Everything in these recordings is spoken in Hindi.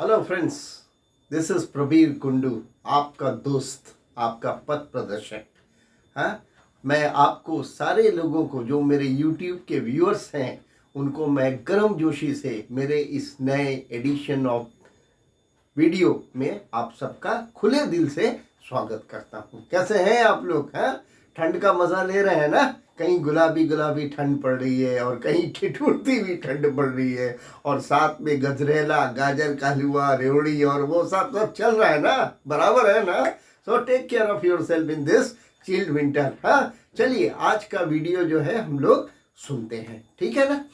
Hello friends, this is Prabir Kundu, आपका दोस्त, आपका पथ प्रदर्शक। हाँ, मैं आपको सारे लोगों को जो मेरे YouTube के व्यूअर्स हैं उनको मैं गर्म जोशी से मेरे इस नए एडिशन ऑफ वीडियो में आप सबका खुले दिल से स्वागत करता हूँ। कैसे हैं आप लोग? हैं, ठंड का मज़ा ले रहे हैं ना? कहीं गुलाबी गुलाबी ठंड पड़ रही है और कहीं ठिठुरती हुई ठंड पड़ रही है और साथ में गजरेला, गाजर का हलवा, रेवड़ी और वो सब चल रहा है ना, बराबर है ना? So take care of yourself in this chilled winter. हाँ, चलिए आज का वीडियो जो है हम लोग सुनते हैं, ठीक है ना?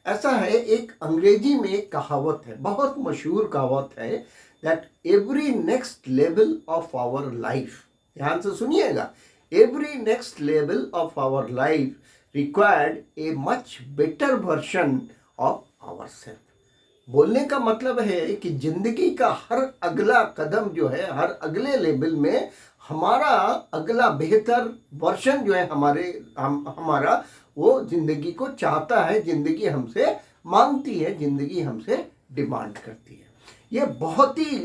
ऐसा है, एक अंग्रेजी में एक कहावत है, बहुत मशहूर कहावत है, that every next level of our life, ध्यान से सुनिएगा, every next level of our life required a much better version of our self. बोलने का मतलब है कि जिंदगी का हर अगला कदम जो है, हर अगले लेवल में हमारा अगला बेहतर वर्जन जो है हमारा वो जिंदगी को चाहता है, जिंदगी हमसे मांगती है, जिंदगी हमसे डिमांड करती है। ये बहुत ही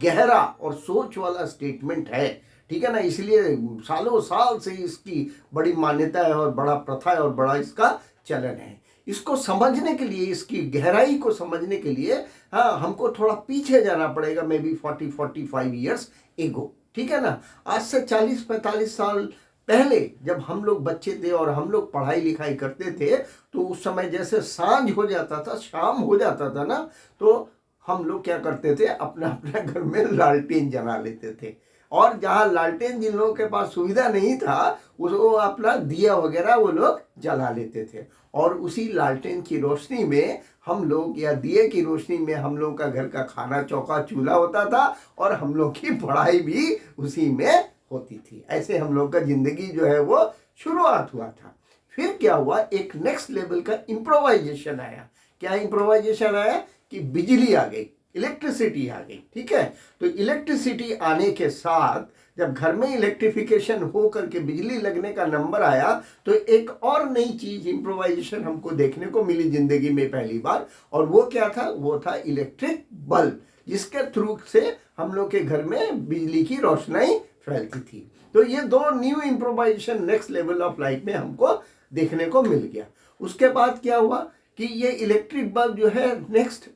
गहरा और सोच वाला स्टेटमेंट है, ठीक है ना? इसलिए सालों साल से इसकी बड़ी मान्यता है और बड़ा प्रथा है और बड़ा इसका चलन है। इसको समझने के लिए, इसकी गहराई को समझने के लिए हाँ, हमको थोड़ा पीछे जाना पड़ेगा, मे बी 40-45 ईयर्स एगो, ठीक है ना? आज से 40-45 साल पहले जब हम लोग बच्चे थे और हम लोग पढ़ाई लिखाई करते थे, तो उस समय जैसे सांझ हो जाता था, शाम हो जाता था ना, तो हम लोग क्या करते थे, अपना अपना घर में लालटेन जला लेते थे। और जहाँ लालटेन जिन लोगों के पास सुविधा नहीं था, वो अपना दिया वगैरह वो लोग जला लेते थे और उसी लालटेन की रोशनी में हम लोग, या दिए की रोशनी में हम लोग का घर का खाना चौका चूल्हा होता था और हम लोग की पढ़ाई भी उसी में होती थी। ऐसे हम लोग का जिंदगी जो है वो शुरुआत हुआ था। फिर क्या हुआ, एक नेक्स्ट लेवल का इम्प्रोवाइजेशन आया। क्या इम्प्रोवाइजेशन आया कि बिजली आ गई, इलेक्ट्रिसिटी आ गई, ठीक है? तो इलेक्ट्रिसिटी आने के साथ जब घर में इलेक्ट्रिफिकेशन हो करके बिजली लगने का नंबर आया, तो एक और नई चीज इम्प्रोवाइजेशन हमको देखने को मिली जिंदगी में पहली बार। और वो क्या था? वो था इलेक्ट्रिक बल्ब, जिसके थ्रू से हम लोग के घर में बिजली की रोशनाई फैलती थी। तो ये दो new improvisation next level of life में हमको देखने को मिल गया। उसके बाद क्या हुआ कि ये इलेक्ट्रिक बल्ब जो है नेक्स्ट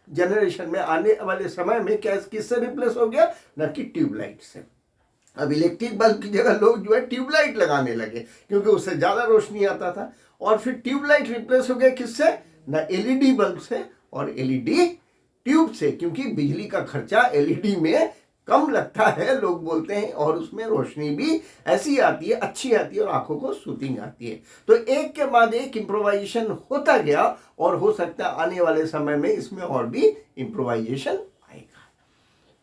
जनरेशन में आने वाले समय में क्या किससे रिप्लेस हो गया? ना कि ट्यूबलाइट से। अब इलेक्ट्रिक बल्ब की जगह लोग जो है ट्यूबलाइट लगाने लगे, क्योंकि उससे ज़्यादा रोशनी आता था। और फिर ट्यूबलाइट रिप्लेस हो गया किससे? ना एलईडी बल्ब से और एलईडी ट्यूब से, क्योंकि बिजली का खर्चा एलईडी में कम लगता है, लोग बोलते हैं, और उसमें रोशनी भी ऐसी आती है, अच्छी आती है और आंखों को सूथिंग आती है। तो एक के बाद एक इम्प्रोवाइजेशन होता गया और हो सकता है आने वाले समय में इसमें और भी इम्प्रोवाइजेशन आएगा।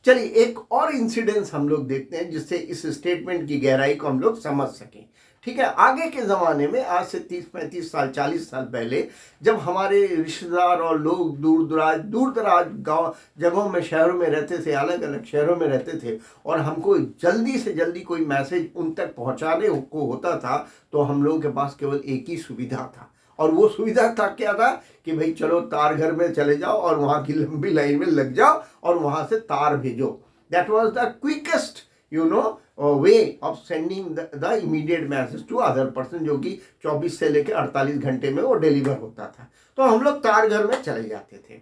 चलिए एक और इंसिडेंस हम लोग देखते हैं जिससे इस स्टेटमेंट की गहराई को हम लोग समझ सकें, ठीक है? आगे के ज़माने में, आज से 30-35 साल, 40 साल पहले, जब हमारे रिश्तेदार और लोग दूर दराज गाँव जगहों में, शहरों में रहते थे, अलग अलग शहरों में रहते थे, और हमको जल्दी से जल्दी कोई मैसेज उन तक पहुंचाने को होता था, तो हम लोगों के पास केवल एक ही सुविधा था। और वो सुविधा था क्या था कि भाई चलो तार घर में चले जाओ और वहाँ की लंबी लाइन में लग जाओ और वहाँ से तार भेजो। That was the quickest way of sending the immediate message to other person, जो कि 24 से लेकर 48 घंटे में वो डिलीवर होता था। तो हम लोग तार घर में चले जाते थे।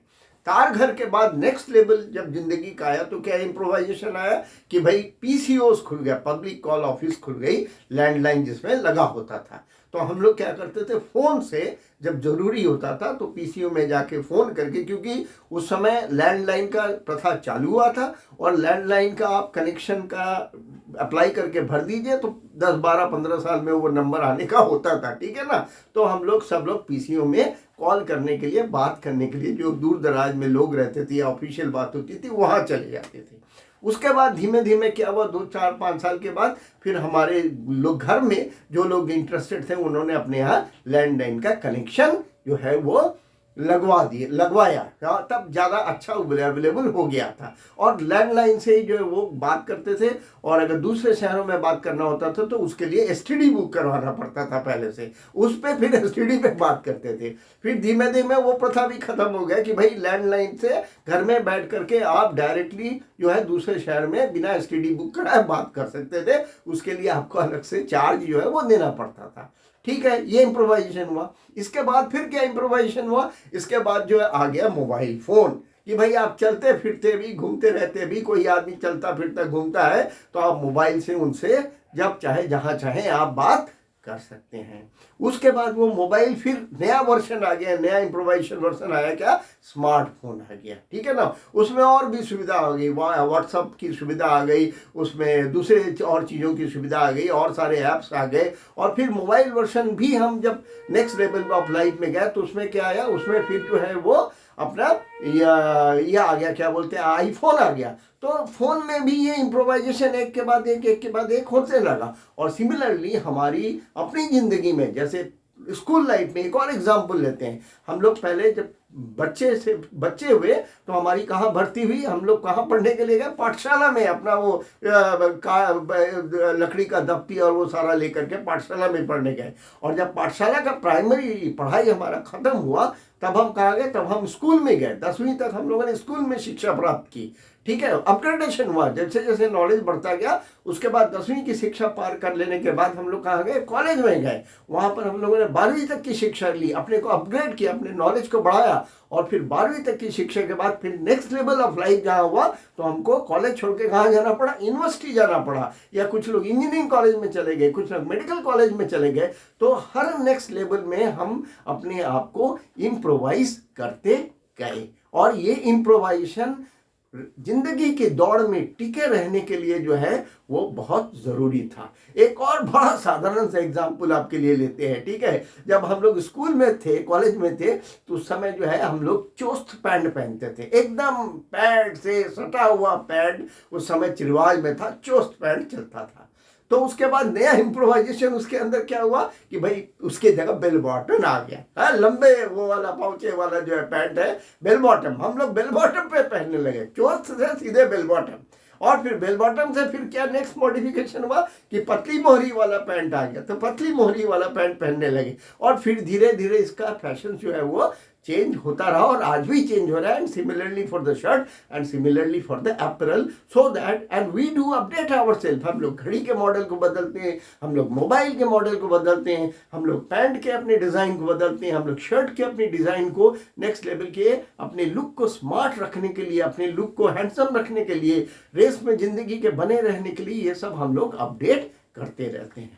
तार घर के बाद नेक्स्ट लेवल जब जिंदगी का आया, तो क्या इम्प्रोवाइजेशन आया कि भाई पीसीओस खुल गया, पब्लिक कॉल ऑफिस खुल गई, लैंडलाइन जिसमें लगा होता था। तो हम लोग क्या करते थे, फ़ोन से जब ज़रूरी होता था तो पीसीओ में जाके फ़ोन करके, क्योंकि उस समय लैंडलाइन का प्रथा चालू हुआ था और लैंडलाइन का आप कनेक्शन का अप्लाई करके भर दीजिए तो 10-12-15 साल में वो नंबर आने का होता था, ठीक है ना? तो हम लोग सब लोग पीसीओ में कॉल करने के लिए, बात करने के लिए, जो दूर दराज में लोग रहते थे या ऑफिशियल बात होती थी, वहाँ चले जाते थे। उसके बाद धीमे धीमे क्या हुआ, 2-4-5 साल के बाद फिर हमारे लोग घर में जो लोग इंटरेस्टेड थे, उन्होंने अपने यहाँ लैंडलाइन का कनेक्शन जो है वो लगवाया, हाँ, तब ज़्यादा अच्छा अवेलेबल हो गया था। और लैंडलाइन से ही जो है वो बात करते थे, और अगर दूसरे शहरों में बात करना होता था तो उसके लिए एसटीडी बुक करवाना पड़ता था पहले से, उस पर फिर एसटीडी पे बात करते थे। फिर धीमे धीमे वो प्रथा भी खत्म हो गया कि भाई लैंडलाइन से घर में बैठ करके आप डायरेक्टली जो है दूसरे शहर में बिना एसटीडी बुक कराए बात कर सकते थे। उसके लिए आपको अलग से चार्ज जो है वो देना पड़ता था। ठीक है, ये इम्प्रोवाइजेशन हुआ। इसके बाद फिर क्या इम्प्रोवाइजेशन हुआ, इसके बाद जो है आ गया मोबाइल फोन, कि भाई आप चलते फिरते भी, घूमते रहते भी, कोई आदमी चलता फिरता घूमता है तो आप मोबाइल से उनसे जब चाहे जहां चाहे आप बात कर सकते हैं। उसके बाद वो मोबाइल फिर नया वर्जन आ गया, नया इम्प्रोवाइजेशन वर्जन आया, क्या, स्मार्टफोन आ गया। ठीक है ना, उसमें और भी सुविधा आ गई, व्हाट्सअप की सुविधा आ गई, उसमें दूसरे और चीज़ों की सुविधा आ गई, और सारे ऐप्स आ गए। और फिर मोबाइल वर्जन भी हम जब नेक्स्ट लेवल ऑफ लाइफ में गए तो उसमें क्या आया, उसमें फिर जो है वो अपना ये आ गया, क्या बोलते हैं, आईफोन आ गया। तो फोन में भी ये इम्प्रोवाइजेशन एक के बाद एक होते लगा। और सिमिलरली हमारी अपनी ज़िंदगी में, जैसे स्कूल लाइफ में एक और एग्जाम्पल लेते हैं। हम लोग पहले जब बच्चे हुए तो हमारी कहाँ भर्ती हुई, हम लोग कहाँ पढ़ने के लिए गए, पाठशाला में। अपना वो लकड़ी का दफ्ती और वो सारा लेकर के पाठशाला में पढ़ने गए। और जब पाठशाला का प्राइमरी पढ़ाई हमारा ख़त्म हुआ तब हम कहाँ गए, तब हम स्कूल में गए। 10वीं तक हम लोगों ने स्कूल में शिक्षा प्राप्त की। ठीक है, अपग्रेडेशन हुआ, जैसे जैसे नॉलेज बढ़ता गया। उसके बाद 10वीं की शिक्षा पार कर लेने के बाद हम लोग कहाँ गए, कॉलेज में गए। वहाँ पर हम लोगों ने 12वीं तक की शिक्षा ली, अपने को अपग्रेड किया, अपने नॉलेज को बढ़ाया। और फिर 12वीं तक की शिक्षा के बाद फिर नेक्स्ट लेवल ऑफ लाइफ जहाँ हुआ तो हमको कॉलेज छोड़ के कहाँ जाना पड़ा, यूनिवर्सिटी जाना पड़ा। या कुछ लोग इंजीनियरिंग कॉलेज में चले गए, कुछ लोग मेडिकल कॉलेज में चले गए। तो हर नेक्स्ट लेवल में हम अपने आप को इम्प्रोवाइज करते गए। और ये इम्प्रोवाइजेशन जिंदगी की दौड़ में टिके रहने के लिए जो है वो बहुत ज़रूरी था। एक और बड़ा साधारण सा एग्जाम्पल आपके लिए लेते हैं। ठीक है, जब हम लोग स्कूल में थे, कॉलेज में थे, तो उस समय जो है हम लोग चोस्त पैंट पहनते थे, एकदम पैंट से सटा हुआ पैंट। उस समय रिवाज में था, चोस्त पैंट चलता था। तो उसके बाद नया इम्प्रोवाइजेशन उसके अंदर क्या हुआ कि भाई उसके जगह बेल बॉटम आ गया। हाँ, लंबे वो वाला पाउचे वाला जो है पैंट है, बेल बॉटम, हम लोग बेल बॉटम पे पहनने लगे, चोस्त से सीधे बेल बॉटम। और फिर बेल बॉटम से फिर क्या नेक्स्ट मॉडिफिकेशन हुआ कि पतली मोहरी वाला पैंट आ गया, तो पतली मोहरी वाला पैंट पहनने लगे। और फिर धीरे धीरे इसका फैशन जो है वो चेंज होता रहा, और आज भी चेंज हो रहा है। And similarly for the shirt and similarly for the apparel, so that and we do update ourself. हम लोग घड़ी के मॉडल को बदलते हैं, हम लोग मोबाइल के मॉडल को बदलते हैं, हम लोग पैंट के अपने डिज़ाइन को बदलते हैं, हम लोग शर्ट के अपने डिज़ाइन को नेक्स्ट लेवल के, अपने लुक को स्मार्ट रखने के लिए, अपने लुक को हैंडसम रखने के लिए, रेस में ज़िंदगी के बने रहने के लिए, ये सब हम लोग अपडेट करते रहते हैं।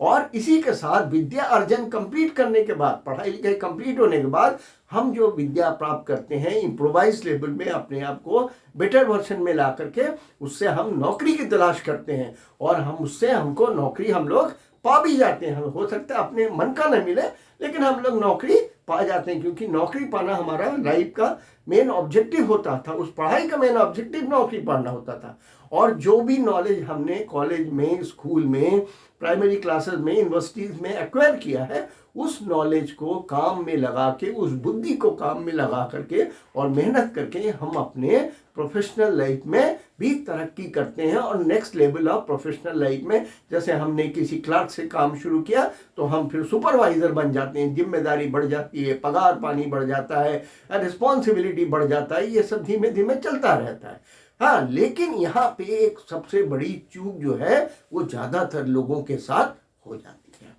और इसी के साथ विद्या अर्जन कंप्लीट करने के बाद, पढ़ाई लिखाई कंप्लीट होने के बाद, हम जो विद्या प्राप्त करते हैं इम्प्रोवाइज लेवल में, अपने आप को बेटर वर्जन में ला करके उससे हम नौकरी की तलाश करते हैं। और हम उससे हमको नौकरी हम लोग पा भी जाते हैं। हो सकता है अपने मन का न मिले, लेकिन हम लोग नौकरी पा जाते हैं, क्योंकि नौकरी पाना हमारा लाइफ का मेन ऑब्जेक्टिव होता था। उस पढ़ाई का मेन ऑब्जेक्टिव नौकरी पाना होता था। और जो भी नॉलेज हमने कॉलेज में, स्कूल में, प्राइमरी क्लासेस में, यूनिवर्सिटीज़ में एक्वायर किया है, उस नॉलेज को काम में लगा के, उस बुद्धि को काम में लगा करके और मेहनत करके हम अपने प्रोफेशनल लाइफ में भी तरक्की करते हैं। और next level of professional life में, जैसे हमने किसी क्लर्क से काम शुरू किया तो हम फिर सुपरवाइजर बन जाते हैं, जिम्मेदारी बढ़ जाती है, पगार पानी बढ़ जाता है, रिस्पॉन्सिबिलिटी बढ़ जाता है। ये सब धीमे धीमे चलता रहता है। हाँ, लेकिन यहाँ पे एक सबसे बड़ी चूक जो है वो ज़्यादातर लोगों के साथ हो जाती है।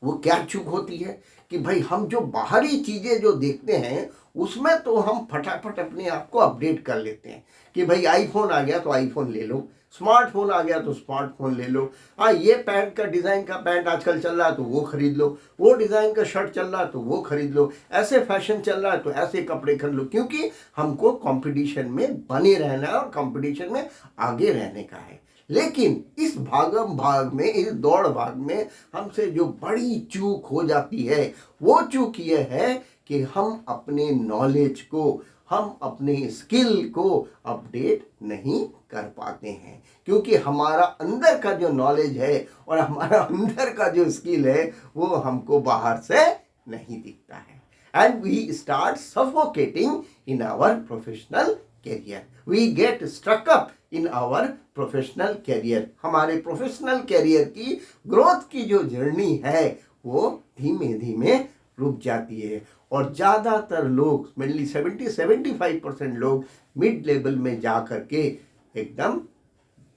वो क्या चूक होती है कि भाई हम जो बाहरी चीज़ें जो देखते हैं उसमें तो हम फटाफट अपने आप को अपडेट कर लेते हैं कि भाई आईफोन आ गया तो आईफोन ले लो, स्मार्टफोन आ गया तो स्मार्टफोन ले लो। हाँ, ये पैंट का डिज़ाइन का पैंट आजकल चल रहा है तो वो खरीद लो, वो डिज़ाइन का शर्ट चल रहा है तो वो खरीद लो, ऐसे फैशन चल रहा है तो ऐसे कपड़े खरीद लो, क्योंकि हमको कंपटीशन में बने रहना है और कंपटीशन में आगे रहने का है। लेकिन इस भागम भाग में, इस दौड़ भाग में हमसे जो बड़ी चूक हो जाती है वो चूक ये है कि हम अपने नॉलेज को, हम अपने स्किल को अपडेट नहीं कर पाते हैं, क्योंकि हमारा अंदर का जो नॉलेज है और हमारा अंदर का जो स्किल है वो हमको बाहर से नहीं दिखता है। and we start suffocating in our professional career. We get stuck up in our professional career. हमारे प्रोफेशनल कैरियर की ग्रोथ की जो जर्नी है वो धीमे धीमे रुक जाती है, और ज़्यादातर लोग, मेनली 70-75% लोग मिड लेवल में जा करके एकदम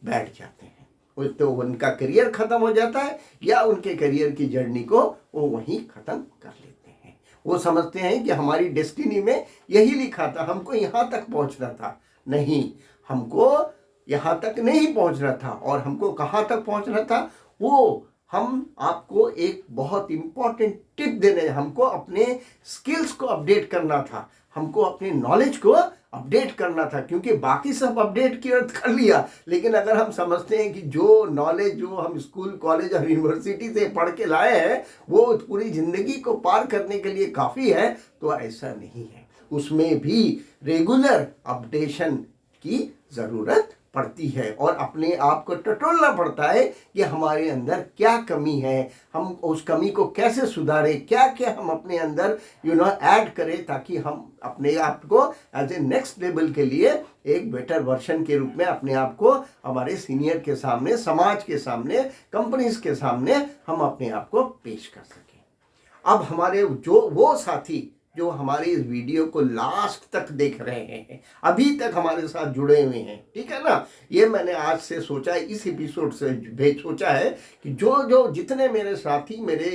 बैठ जाते हैं। तो उनका करियर ख़त्म हो जाता है, या उनके करियर की जर्नी को वो वहीं ख़त्म कर लेते हैं। वो समझते हैं कि हमारी डेस्टिनी में यही लिखा था, हमको यहाँ तक पहुँचना था। नहीं, हमको यहाँ तक नहीं पहुँचना था। और हमको कहाँ तक पहुँचना था, वो हम आपको एक बहुत इम्पॉर्टेंट टिप देने, हमको अपने स्किल्स को अपडेट करना था, हमको अपने नॉलेज को अपडेट करना था। क्योंकि बाकी सब अपडेट कर लिया, लेकिन अगर हम समझते हैं कि जो नॉलेज जो हम स्कूल, कॉलेज और यूनिवर्सिटी से पढ़ के लाए हैं वो पूरी ज़िंदगी को पार करने के लिए काफ़ी है, तो ऐसा नहीं है। उसमें भी रेगुलर अपडेशन की ज़रूरत पड़ती है, और अपने आप को टटोलना पड़ता है कि हमारे अंदर क्या कमी है, हम उस कमी को कैसे सुधारें, क्या क्या हम अपने अंदर ऐड करें, ताकि हम अपने आप को एज ए नेक्स्ट लेवल के लिए एक बेटर वर्जन के रूप में अपने आप को हमारे सीनियर के सामने, समाज के सामने, कंपनीज के सामने हम अपने आप को पेश कर सकें। अब हमारे जो वो साथी जो हमारे इस वीडियो को लास्ट तक देख रहे हैं, अभी तक हमारे साथ जुड़े हुए हैं, ठीक है ना, ये मैंने आज से सोचा है, इस एपिसोड से सोचा है कि जो जितने मेरे साथी मेरे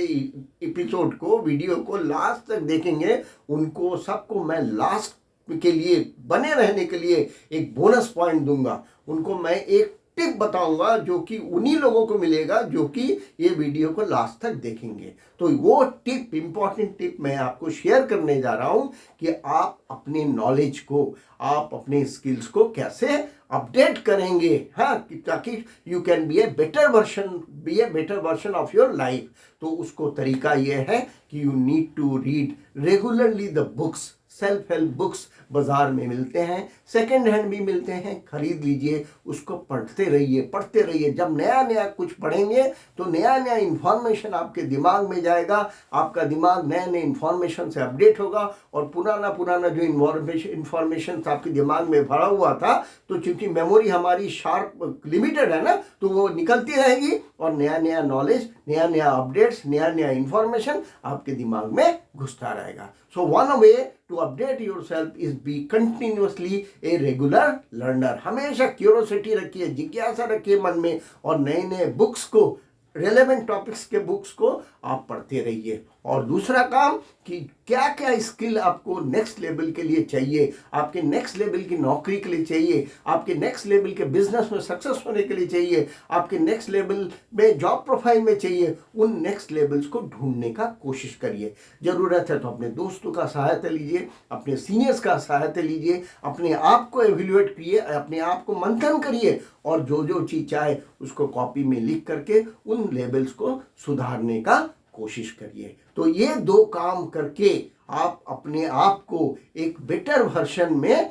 एपिसोड को, वीडियो को लास्ट तक देखेंगे, उनको सबको मैं लास्ट के लिए, बने रहने के लिए एक बोनस पॉइंट दूंगा। उनको मैं एक टिप बताऊंगा जो कि उन्हीं लोगों को मिलेगा जो कि ये वीडियो को लास्ट तक देखेंगे। तो वो टिप, इम्पॉर्टेंट टिप मैं आपको शेयर करने जा रहा हूं कि आप अपने नॉलेज को, आप अपने स्किल्स को कैसे अपडेट करेंगे, हाँ, ताकि you can be a better version of your life. तो उसको तरीका ये है कि you need to read regularly the books. Self help books बाज़ार में मिलते हैं, सेकेंड हैंड भी मिलते हैं, खरीद लीजिए, उसको पढ़ते रहिए। जब नया नया कुछ पढ़ेंगे तो नया नया इन्फॉर्मेशन आपके दिमाग में जाएगा, आपका दिमाग नए नए इन्फॉर्मेशन से अपडेट होगा, और पुराना जो इन्फॉर्मेशन आपके दिमाग में भरा हुआ था, तो चूंकि मेमोरी हमारी शार्प लिमिटेड है ना, तो वो निकलती रहेगी, और नया नया नॉलेज, नया नया अपडेट्स, नया नया इन्फॉर्मेशन आपके दिमाग में घुसता रहेगा। So one way to update yourself is be continuously a regular learner. हमेशा क्यूरोसिटी रखिए, जिज्ञासा रखिए मन में, और नए नए बुक्स को, रेलेवेंट टॉपिक्स के बुक्स को आप पढ़ते रहिए। और दूसरा काम कि क्या क्या स्किल आपको नेक्स्ट लेवल के लिए चाहिए, आपके नेक्स्ट लेवल की नौकरी के लिए चाहिए, आपके नेक्स्ट लेवल के बिजनेस में सक्सेस होने के लिए चाहिए, आपके नेक्स्ट लेवल में जॉब प्रोफाइल में चाहिए, उन नेक्स्ट लेवल्स को ढूंढने का कोशिश करिए। ज़रूरत है तो अपने दोस्तों का सहायता लीजिए, अपने सीनियर्स का सहायता लीजिए, अपने आप को एवेल्युएट करिए, अपने आप को मंथन करिए, और जो चीज़ चाहे उसको कॉपी में लिख करके उन लेवल्स को सुधारने का कोशिश करिए। तो ये 2 काम करके आप अपने आप को एक बेटर वर्जन में,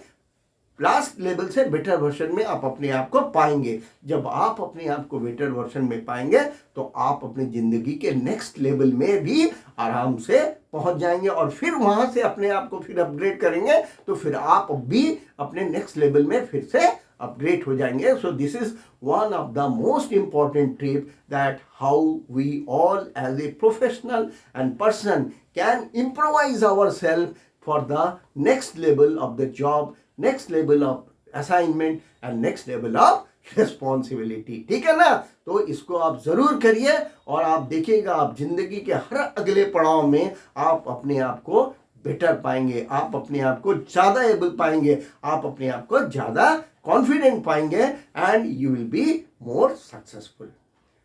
लास्ट लेवल से बेटर वर्जन में आप अपने आप को पाएंगे। जब आप अपने आप को बेटर वर्जन में पाएंगे तो आप अपनी ज़िंदगी के नेक्स्ट लेवल में भी आराम से पहुंच जाएंगे, और फिर वहां से अपने आप को फिर अपग्रेड करेंगे, तो फिर आप भी अपने नेक्स्ट लेवल में फिर से अपग्रेड हो जाएंगे। So this is one of the most important tip that how we all as a professional and person can improvise ourselves for the next level of the job, next level of assignment and next level of responsibility। ठीक है ना, तो इसको आप जरूर करिए, और आप देखिएगा आप जिंदगी के हर अगले पड़ाव में आप अपने आप को बेटर पाएंगे, आप अपने आप को ज़्यादा एबल पाएंगे, आप अपने आप को ज़्यादा कॉन्फिडेंट पाएंगे, and you will be more successful.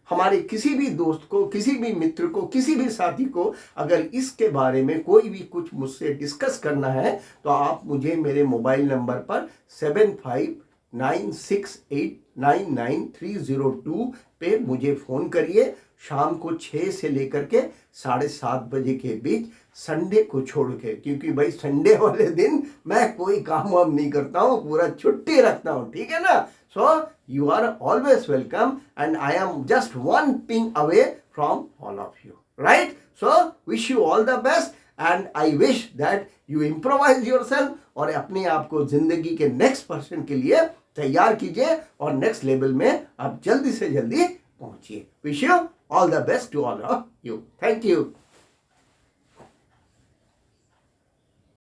हमारे किसी भी दोस्त को, किसी भी मित्र को, किसी भी साथी को अगर इसके बारे में कोई भी कुछ मुझसे डिस्कस करना है, तो आप मुझे मेरे मोबाइल नंबर पर 7596899302 पे मुझे फ़ोन करिए। शाम को 6 से लेकर के 7:30 बजे के बीच, संडे को छोड़ के, क्योंकि भाई संडे वाले दिन मैं कोई काम वाम नहीं करता हूँ, पूरा छुट्टी रखता हूँ, ठीक है ना। So you are always welcome, and I am just one ping away from all of you, right? So wish you all the best, and I wish that you improvise yourself और अपने आप को जिंदगी के नेक्स्ट पर्सन के लिए तैयार कीजिए और नेक्स्ट लेवल में आप जल्दी से जल्दी पहुंचिए. Wish you all the best to all of you. Thank you.